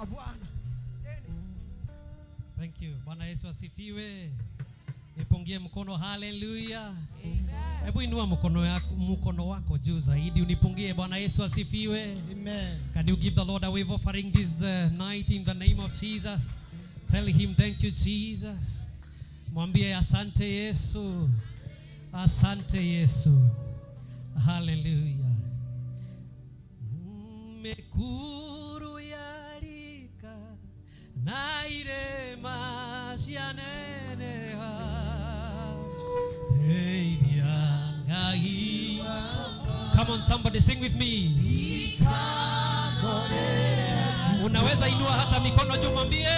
wa Bwana. Thank you. Bwana Yesu asifiwe. Nipungie mkono, hallelujah. Amen. Hebu inua mkono wako juu zaidi unipungie. Bwana Yesu asifiwe. Amen. Can you give the Lord a wave offering this night in the name of Jesus? Tell him thank you Jesus. Mwambie asante Yesu. Asante Yesu. Hallelujah. Mekuru yarika na irema cianeneha ngai. Come on somebody sing with me. Unaweza inua hata mikono juu mwambie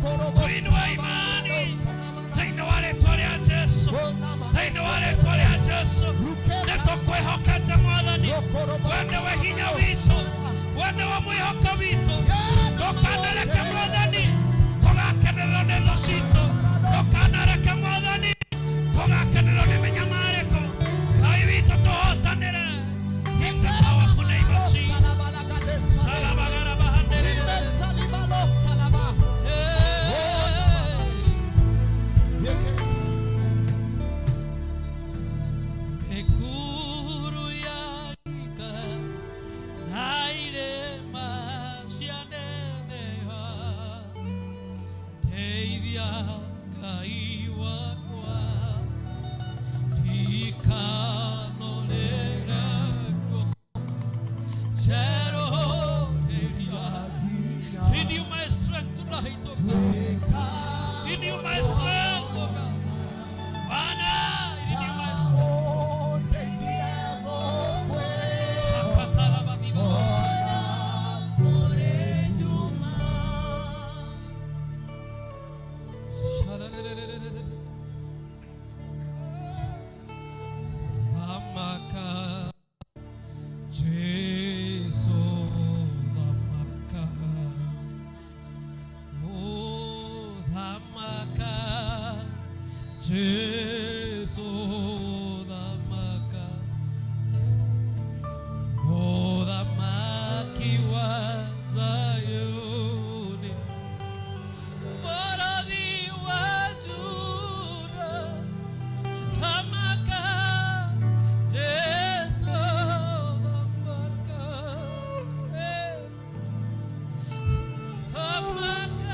tuinua imani. Thĩinĩ wa rĩĩtwa rĩa Jesũ, thĩinĩ wa rĩĩtwa rĩa Jesũ, nĩtũkwĩhokete Mwathani. We nĩwe hinya witũ, we nĩwe mwĩhoko witũ. Ndũkanareke Mwathani tũgakenererwo nĩ thũ citũ, ndũkanareke Mwathani tũgakenererwo nĩ mĩnyamarĩko. Ngai witũ tũhotanĩre. In the powerful name of Jesus. Renew my strength tonight, oh God. Renew my strength, oh God. Bwana, renew my strength. Shakatala babiba. Amaka Jesu. Jesu dhamaka, oh dhamaki wa Zayuni, Mwokozi wa Juda, dhamaka, Jesu dhamaka, dhamaka,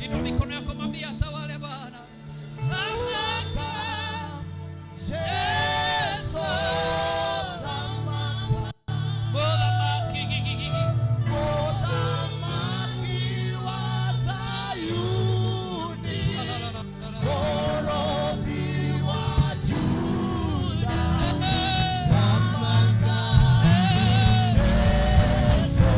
inua mikono yako, mwambie atawale Bwana. Dhamaka, Yesu dhamaka, dhamaki wa Zayuni, Mwokozi wa Juda, dhamaka, Yesu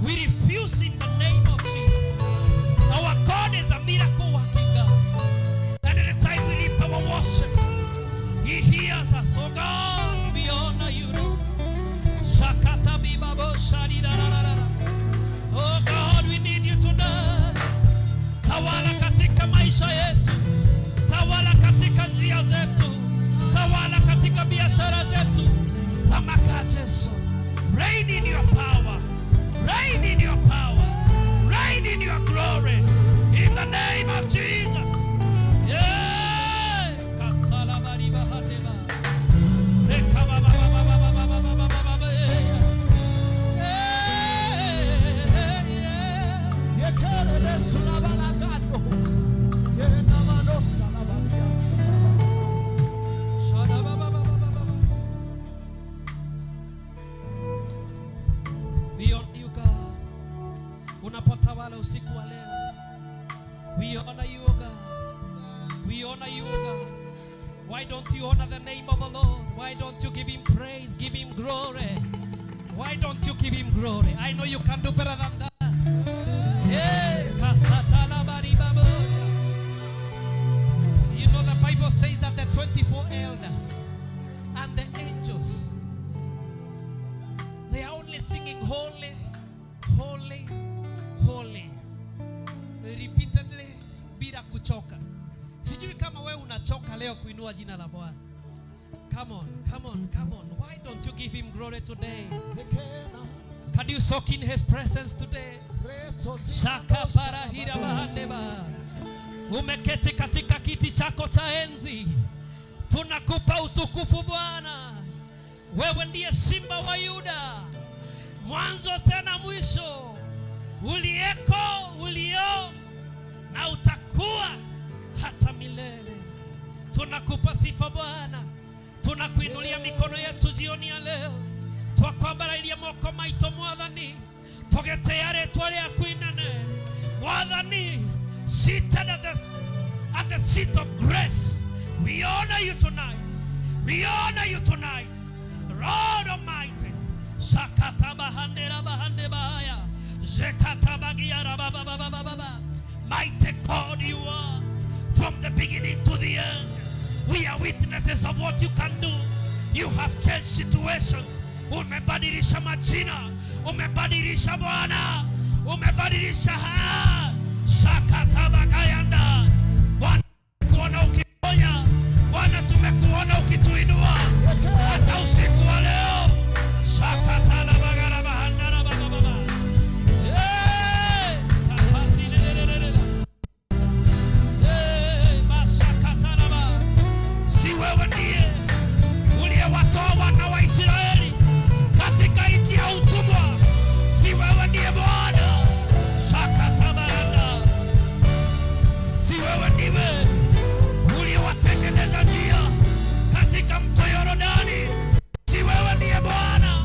we refuse in the name of Jesus. Our God is a miracle working God. And at the time we lift our worship, He hears us. Oh God, we honor you. Shakata bibabo shari da da da. Oh God, we need you tonight. Tawala katika maisha yetu, tawala katika njia zetu, tawala katika biashara zetu. Dhamaka Yesu. Reign in your power. Reign in your power. Reign in your glory. In the name of Jesus. Yeah. Kasala bari bahadeba. Rekaba baba baba baba baba baba. Yeah. Yekere sula balagado. Ye namano sala bariasa. We honor you, O God. We honor you, O God. Why don't you honor the name of the Lord? Why don't you give him praise, give him glory? Why don't you give him glory? I know you can do better than that. You know the Bible says that the 24 elders and the angels, they are only singing holy, holy, holy, repeatedly bila kuchoka. Sijui kama wewe unachoka leo kuinua jina la Bwana. Come on, come on, come on. Why don't you give him glory today? Can you soak in his presence today? Shaka parahira bahandeba. Umeketi katika kiti chako cha enzi. Tunakupa utukufu Bwana. Wewe ndiye Simba wa Yuda, mwanzo tena mwisho, uliyeko, ulio na utakuwa hata milele. Tunakupa sifa Bwana. Tunakuinulia mikono yetu jioni ya leo. Twakwambara ilia moko maito Mwathani. Togeteare twale akuinane. Mwathani, seated at the seat of grace. We honor you tonight. We honor you tonight. Lord Almighty. Shakata bahandera bahande bahaya. Zekata bagiara baba baba baba. Mighty God you are. From the beginning to the end, we are witnesses of what you can do. You have changed situations. Umebadilisha majina. Umebadilisha Bwana. Umebadilisha Shakata bagayanda. Bwana kuona ukiponya. Bwana tumekuona ukituinua. Hata usiku wa leo. Shakata la bagara bahanda baba baba. Kapasi si wewe ndiye uliyewatoa wana wa Israeli katika nchi ya utumwa? Si wewe ndiye Bwana? Shakatabanda. Si wewe ndiye uliyewatengeneza njia katika mto Yordani? Si wewe ndiye Bwana?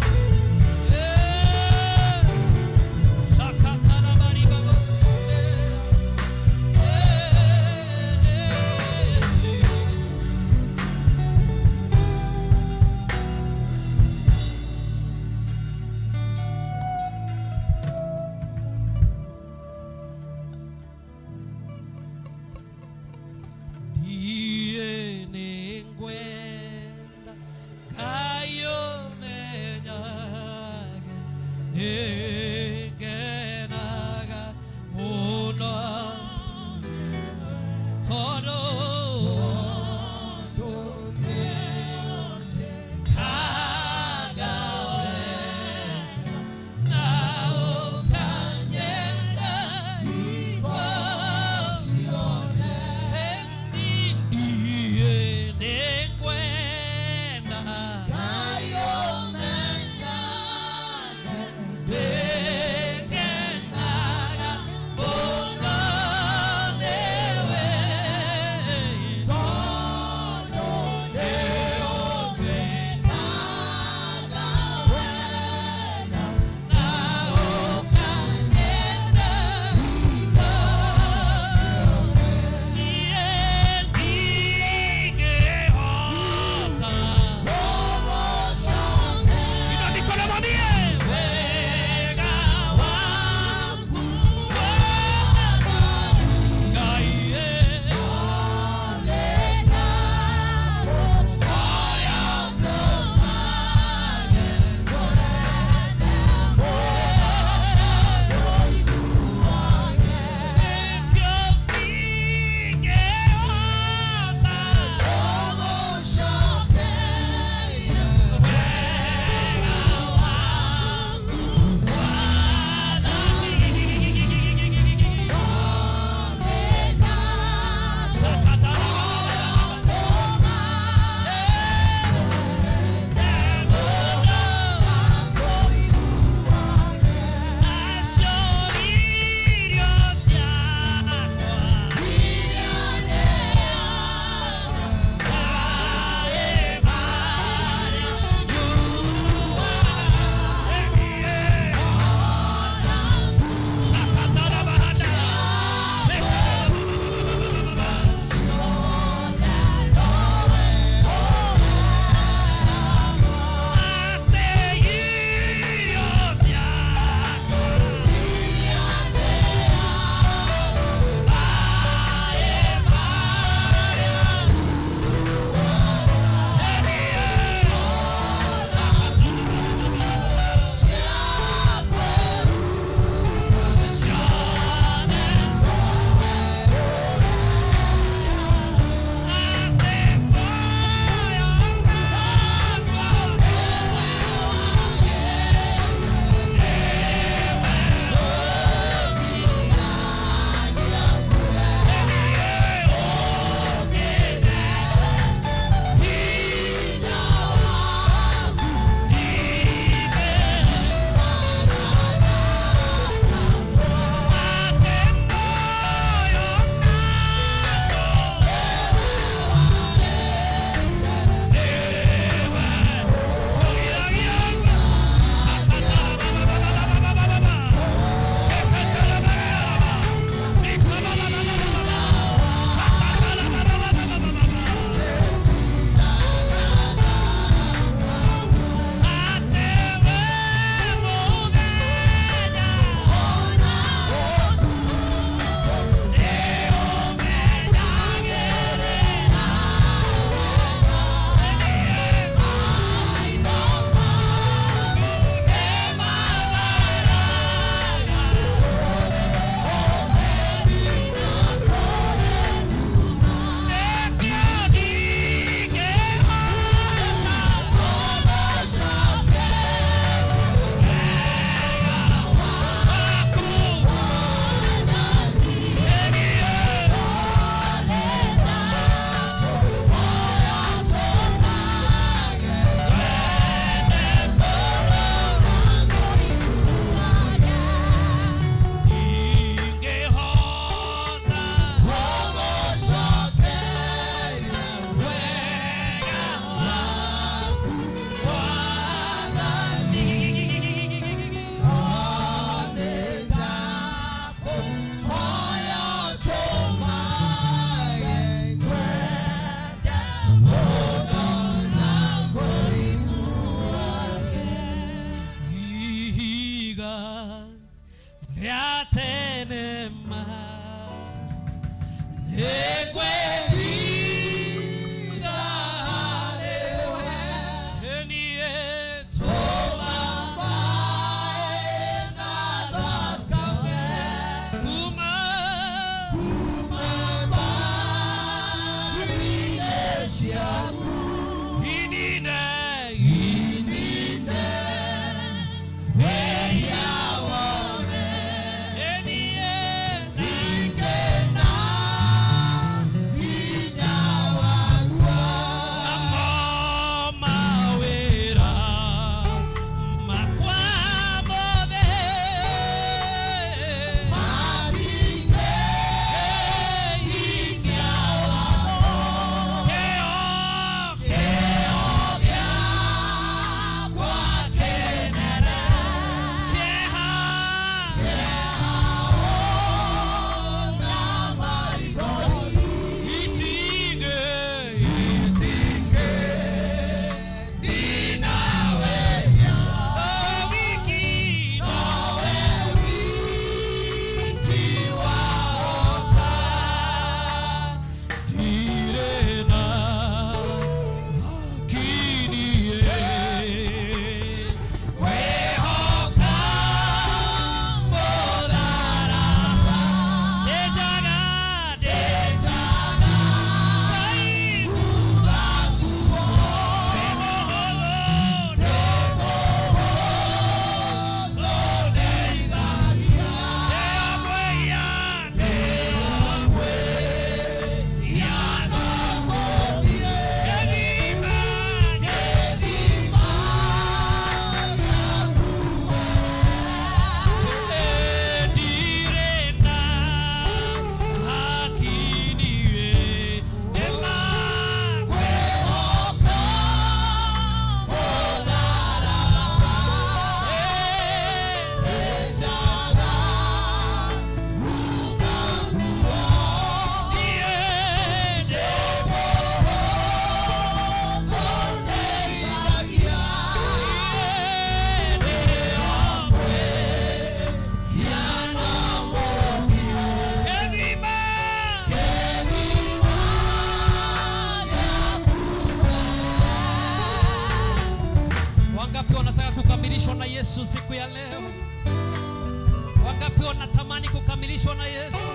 wanatamani kukamilishwa na Yesu.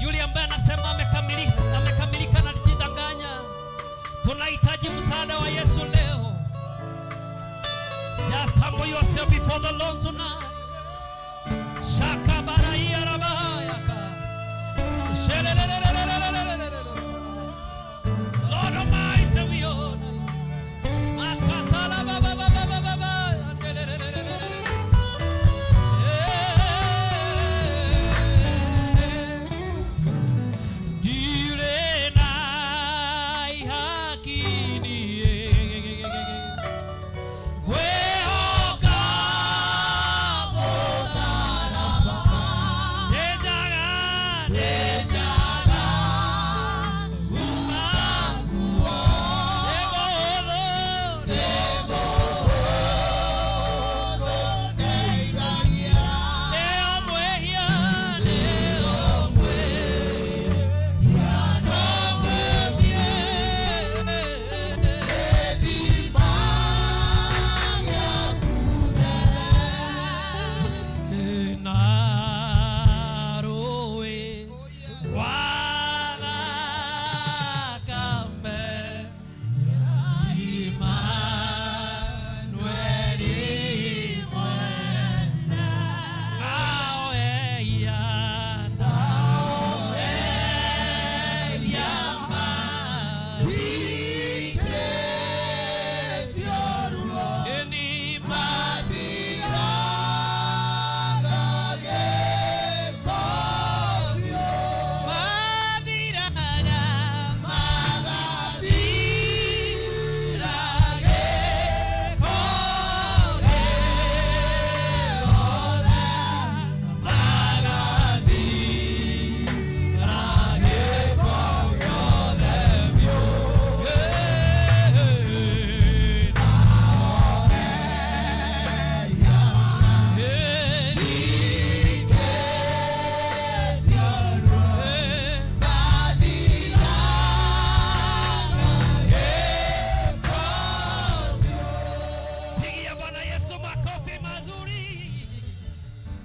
Yule ambaye anasema amekamilika anajidanganya. Tunahitaji msaada wa Yesu leo. Just humble yourself before the Lord tonight. Shaka baraya rabaya. Lord Almighty, we honor you. Akatala baba baba baba. Yeah.